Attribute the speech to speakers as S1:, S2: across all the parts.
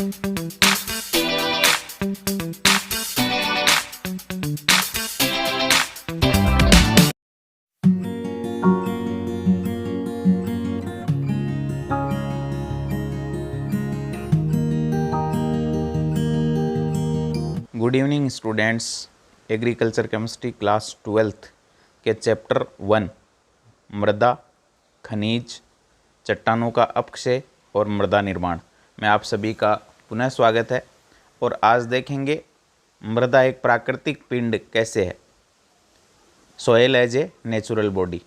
S1: Good evening students. Agriculture chemistry class 12th के chapter 1 मृदा, खनिज, चट्टानों का अपक्षय और मृदा निर्माण में आप सभी का पुनः स्वागत है। और आज देखेंगे मृदा एक प्राकृतिक पिंड कैसे है। Soil as a natural body.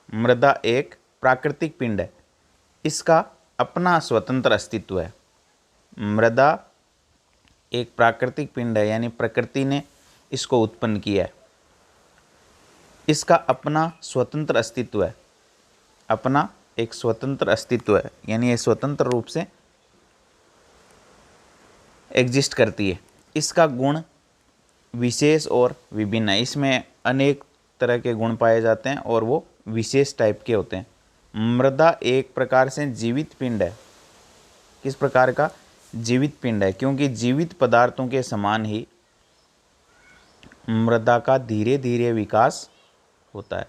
S1: मृदा एक प्राकृतिक पिंड है, इसका अपना स्वतंत्र अस्तित्व है। मृदा एक प्राकृतिक पिंड है, यानी प्रकृति ने इसको उत्पन्न किया है। इसका अपना स्वतंत्र अस्तित्व है, अपना एक स्वतंत्र अस्तित्व है, यानी ये स्वतंत्र रूप से एग्जिस्ट करती है। इसका गुण विशेष और विभिन्न है। इसमें अनेक तरह के गुण पाए जाते हैं और वो विशेष टाइप के होते हैं। मृदा एक प्रकार से जीवित पिंड है। किस प्रकार का? जीवित पिंड है, क्योंकि जीवित पदार्थों के समान ही मृदा का धीरे धीरे विकास होता है।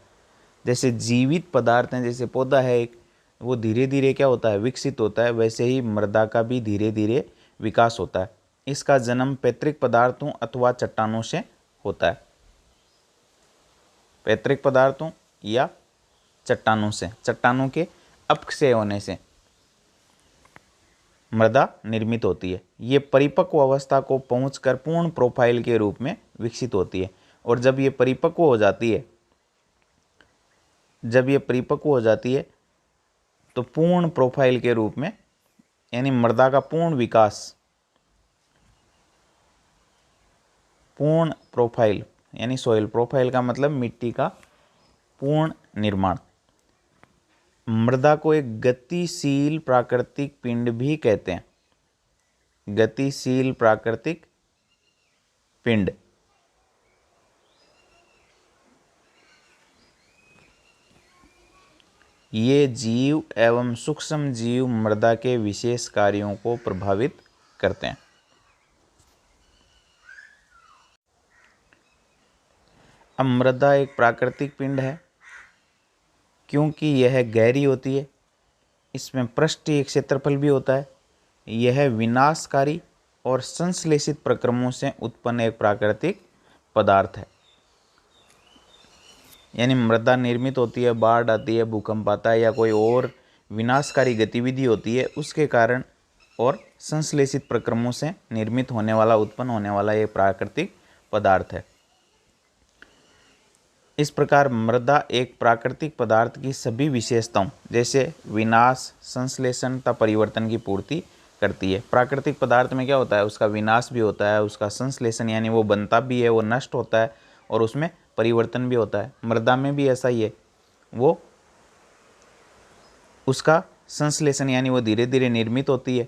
S1: जैसे जीवित पदार्थ हैं, जैसे पौधा है एक, वो धीरे धीरे क्या होता है? विकसित होता है। वैसे ही मृदा का भी धीरे धीरे विकास होता है। इसका जन्म पैतृक पदार्थों अथवा चट्टानों से होता है। पैतृक पदार्थों या चट्टानों से, चट्टानों के अपक्षय होने से मृदा निर्मित होती है। ये परिपक्व अवस्था को पहुंचकर पूर्ण प्रोफाइल के रूप में विकसित होती है। और जब ये परिपक्व हो जाती है, तो पूर्ण प्रोफाइल के रूप में, यानी मृदा का पूर्ण विकास, पूर्ण प्रोफाइल, यानी सॉइल प्रोफाइल का मतलब मिट्टी का पूर्ण निर्माण। मृदा को एक गतिशील प्राकृतिक पिंड भी कहते हैं। गतिशील प्राकृतिक पिंड। ये जीव एवं सूक्ष्म जीव मृदा के विशेष कार्यों को प्रभावित करते हैं। अब मृदा एक प्राकृतिक पिंड है क्योंकि यह गहरी होती है। इसमें पृष्ठीय क्षेत्रफल भी होता है। यह विनाशकारी और संश्लेषित प्रक्रमों से उत्पन्न एक प्राकृतिक पदार्थ है। यानी मृदा निर्मित होती है, बाढ़ आती है, भूकंप आता है या कोई और विनाशकारी गतिविधि होती है, उसके कारण और संश्लेषित प्रक्रमों से निर्मित होने वाला, उत्पन्न होने वाला ये प्राकृतिक पदार्थ है। इस प्रकार मृदा एक प्राकृतिक पदार्थ की सभी विशेषताओं जैसे विनाश, संश्लेषण तथा परिवर्तन की पूर्ति करती है। प्राकृतिक पदार्थ में क्या होता है? उसका विनाश भी होता है, उसका संश्लेषण यानी वो बनता भी है, वो नष्ट होता है, और उसमें परिवर्तन भी होता है। मृदा में भी ऐसा ही है, वो उसका संश्लेषण यानी वो धीरे धीरे निर्मित होती है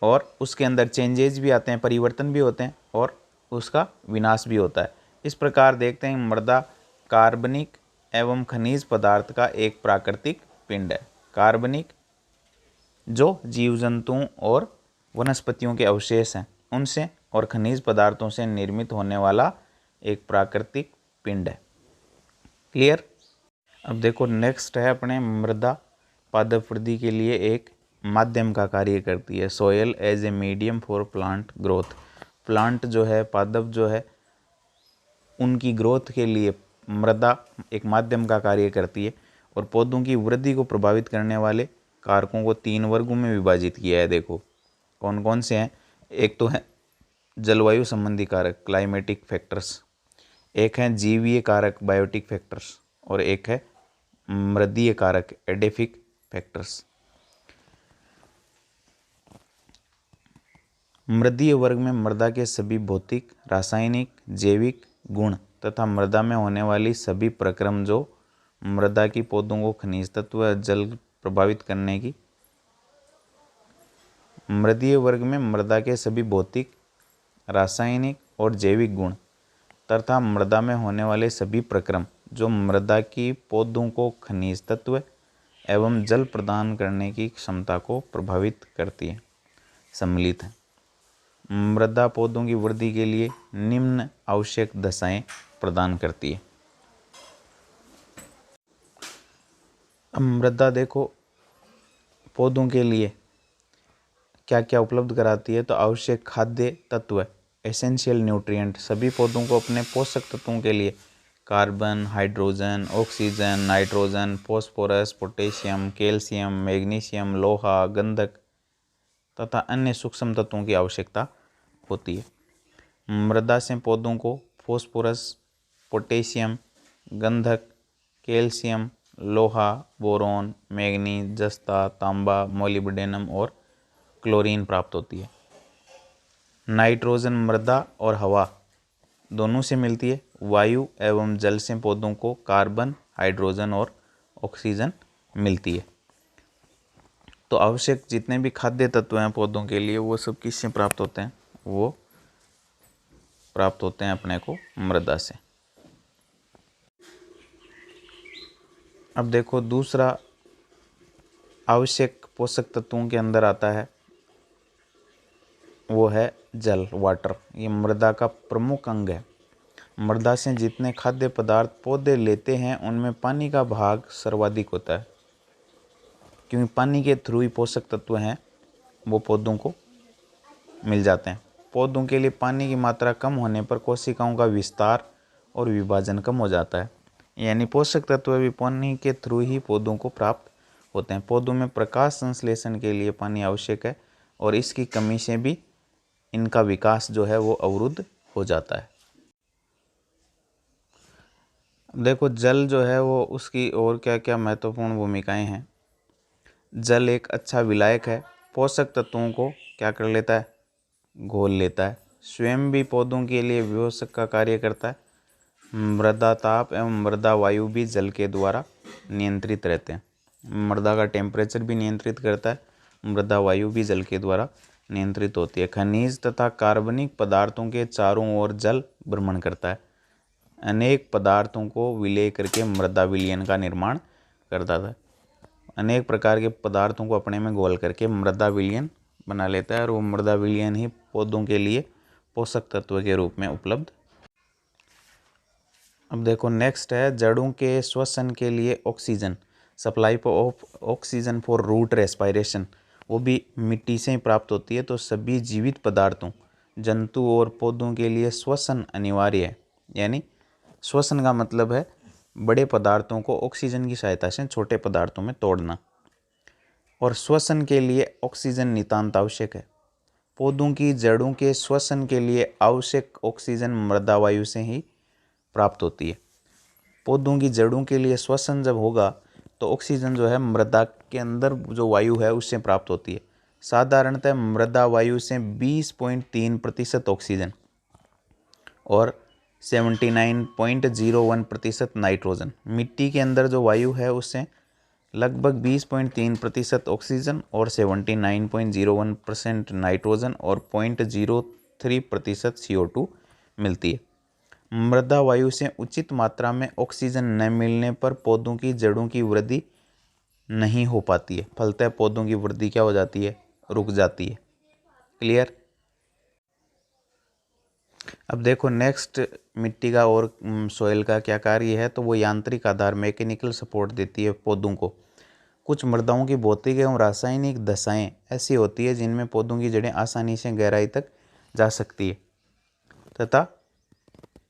S1: और उसके अंदर चेंजेज भी आते हैं, परिवर्तन भी होते हैं, और उसका विनाश भी होता है। इस प्रकार देखते हैं मृदा कार्बनिक एवं खनिज पदार्थ का एक प्राकृतिक पिंड है। कार्बनिक जो जीव जंतुओं और वनस्पतियों के अवशेष हैं उनसे, और खनिज पदार्थों से निर्मित होने वाला एक प्राकृतिक पिंड है। क्लियर? अब देखो नेक्स्ट है अपने मृदा पादप वृद्धि के लिए एक माध्यम का कार्य करती है। Soil as a medium for plant growth. Plant जो है, पादप जो है, उनकी ग्रोथ के लिए मृदा एक माध्यम का कार्य करती है। और पौधों की वृद्धि को प्रभावित करने वाले कारकों को 3 वर्गों में विभाजित किया है। देखो कौन कौन से हैं। एक तो है जलवायु संबंधी कारक, क्लाइमेटिक फैक्टर्स। एक है जीवीय कारक, बायोटिक फैक्टर्स। और एक है मृदीय कारक, एडेफिक फैक्टर्स। मृदीय वर्ग में मृदा के सभी भौतिक, रासायनिक, जैविक गुण तथा मृदा में होने वाली सभी प्रक्रम जो मृदा की पौधों को खनिज तत्व व जल प्रभावित करने की। मृदीय वर्ग में मृदा के सभी भौतिक, रासायनिक और जैविक गुण तथा मृदा में होने वाले सभी प्रक्रम जो मृदा की पौधों को खनिज तत्व एवं जल प्रदान करने की क्षमता को प्रभावित करती है। सम्मिलित हैं। मृदा पौधों की वृद्धि के लिए निम्न आवश्यक दशाएं प्रदान करती है। अब मृदा देखो पौधों के लिए क्या क्या उपलब्ध कराती है, तो आवश्यक खाद्य तत्व, एसेंशियल न्यूट्रिएंट, सभी पौधों को अपने पोषक तत्वों के लिए carbon, hydrogen, oxygen, nitrogen, phosphorus, potassium, calcium, magnesium, लोहा, गंधक तथा अन्य सूक्ष्म तत्वों की आवश्यकता होती है। मृदा से पौधों को फॉस्फोरस, पोटेशियम, गंधक, कैल्शियम, लोहा, बोरोन, मैग्नीज, जस्ता, तांबा, मोलिब्डेनम और क्लोरीन प्राप्त होती है। नाइट्रोजन मृदा और हवा दोनों से मिलती है। वायु एवं जल से पौधों को कार्बन, हाइड्रोजन और ऑक्सीजन मिलती है। तो आवश्यक जितने भी खाद्य तत्व हैं पौधों के लिए वो सब किससे प्राप्त होते हैं? वो प्राप्त होते हैं अपने को मृदा से। अब देखो दूसरा आवश्यक पोषक तत्वों के अंदर आता है वो है जल, वाटर। ये मृदा का प्रमुख अंग है। मृदा से जितने खाद्य पदार्थ पौधे लेते हैं उनमें पानी का भाग सर्वाधिक होता है, क्योंकि पानी के थ्रू ही पोषक तत्व हैं वो पौधों को मिल जाते हैं। पौधों के लिए पानी की मात्रा कम होने पर कोशिकाओं का विस्तार और विभाजन कम हो जाता है, यानी पोषक तत्व भी पानी के थ्रू ही पौधों को प्राप्त होते हैं। पौधों में प्रकाश संश्लेषण के लिए पानी आवश्यक है और इसकी कमी से भी इनका विकास जो है वो अवरुद्ध हो जाता है। देखो जल जो है वो उसकी और क्या क्या महत्वपूर्ण भूमिकाएं हैं। जल एक अच्छा विलायक है, पोषक तत्वों को क्या कर लेता है? घोल लेता है। स्वयं भी पौधों के लिए विभोषक का कार्य करता है। मृदा ताप एवं मृदा वायु भी जल के द्वारा नियंत्रित रहते हैं। मृदा का टेम्परेचर भी नियंत्रित करता है, मृदा वायु भी जल के द्वारा नियंत्रित होती है। खनिज तथा कार्बनिक पदार्थों के चारों ओर जल भ्रमण करता है। अनेक पदार्थों को विलय करके मृदा विलयन का निर्माण करता था। अनेक प्रकार के पदार्थों को अपने में घोल करके मृदा विलयन बना लेता है और वो मृदा विलयन ही पौधों के लिए पोषक तत्व के रूप में उपलब्ध। अब देखो नेक्स्ट है जड़ों के श्वसन के लिए oxygen, supply of oxygen for root respiration, वो भी मिट्टी से ही प्राप्त होती है। तो सभी जीवित पदार्थों, जंतु और पौधों के लिए श्वसन अनिवार्य है। यानी श्वसन का मतलब है बड़े पदार्थों को ऑक्सीजन की सहायता से छोटे पदार्थों में तोड़ना, और श्वसन के लिए ऑक्सीजन नितांत आवश्यक है। पौधों की जड़ों के श्वसन के लिए आवश्यक ऑक्सीजन मृदा वायु से ही प्राप्त होती है। पौधों की जड़ों के लिए श्वसन जब होगा तो ऑक्सीजन जो है मृदा के अंदर जो वायु है उससे प्राप्त होती है। साधारणतः मृदा वायु से 20.3% ऑक्सीजन और 79.01% नाइट्रोजन, मिट्टी के अंदर जो वायु है उससे लगभग 20.3% ऑक्सीजन और 79.01% नाइट्रोजन और 0.03% CO2 मिलती है। मृदा वायु से उचित मात्रा में ऑक्सीजन न मिलने पर पौधों की जड़ों की वृद्धि नहीं हो पाती है। फलतः पौधों की वृद्धि क्या हो जाती है? रुक जाती है। क्लियर? अब देखो नेक्स्ट मिट्टी का और सॉइल का क्या कार्य है, तो वो यांत्रिक आधार, मैकेनिकल सपोर्ट देती है पौधों को। कुछ मृदाओं की भौतिक एवं रासायनिक दशाएं ऐसी होती है जिनमें पौधों की जड़ें आसानी से गहराई तक जा सकती है तथा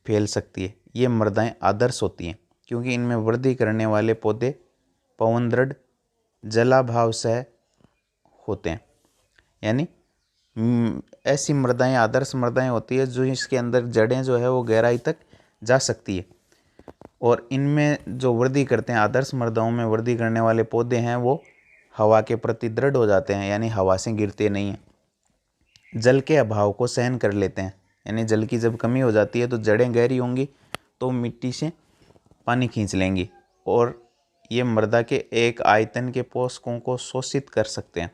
S1: फैल सकती है। ये मृदाएं आदर्श होती हैं क्योंकि इनमें वृद्धि करने वाले पौधे पवन दृढ़, जलाभाव सह होते हैं। यानी ऐसी मृदाएं आदर्श मृदाएं होती है जो इसके अंदर जड़ें जो है वो गहराई तक जा सकती है, और इनमें जो वृद्धि करते हैं, आदर्श मृदाओं में वृद्धि करने वाले पौधे हैं वो हवा के प्रति दृढ़ हो जाते हैं, यानी हवा से गिरते नहीं हैं। जल के अभाव को सहन कर लेते हैं, यानी जल की जब कमी हो जाती है तो जड़ें गहरी होंगी तो मिट्टी से पानी खींच लेंगी और ये मृदा के एक आयतन के पोषकों को शोषित कर सकते हैं।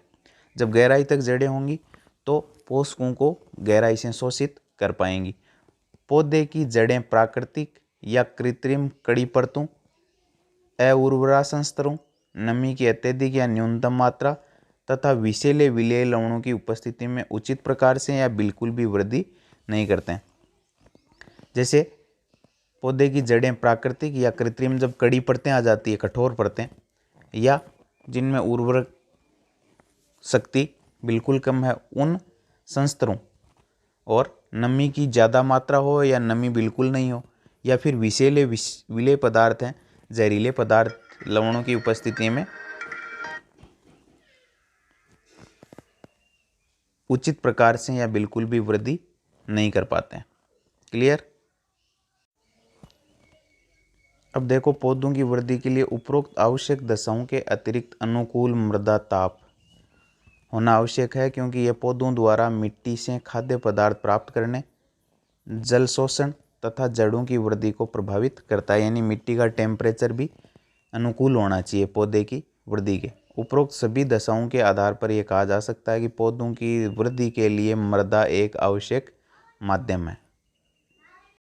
S1: जब गहराई तक जड़ें होंगी तो पोषकों को गहराई से शोषित कर पाएंगी। पौधे की जड़ें प्राकृतिक या कृत्रिम कड़ी परतों, अउर्वरा संस्तरों, नमी की अत्यधिक या न्यूनतम मात्रा तथा विषैले विलेय लवणों की उपस्थिति में उचित प्रकार से या बिल्कुल भी वृद्धि नहीं करते हैं। जैसे पौधे की जड़ें प्राकृतिक या कृत्रिम जब कड़ी परतें आ जाती है, कठोर परतें, या जिनमें उर्वरक शक्ति बिल्कुल कम है, उन संस्तरों, और नमी की ज़्यादा मात्रा हो या नमी बिल्कुल नहीं हो, या फिर विषैले विलेय पदार्थ हैं, जहरीले पदार्थ लवणों की उपस्थिति में उचित प्रकार से या बिल्कुल भी वृद्धि नहीं कर पाते हैं। क्लियर। अब देखो, पौधों की वृद्धि के लिए उपरोक्त आवश्यक दशाओं के अतिरिक्त अनुकूल मृदा ताप होना आवश्यक है, क्योंकि यह पौधों द्वारा मिट्टी से खाद्य पदार्थ प्राप्त करने, जल शोषण तथा जड़ों की वृद्धि को प्रभावित करता है। यानी मिट्टी का टेम्परेचर भी अनुकूल होना चाहिए पौधे की वृद्धि के। उपरोक्त सभी दशाओं के आधार पर यह कहा जा सकता है कि पौधों की वृद्धि के लिए मृदा एक आवश्यक माध्यम है।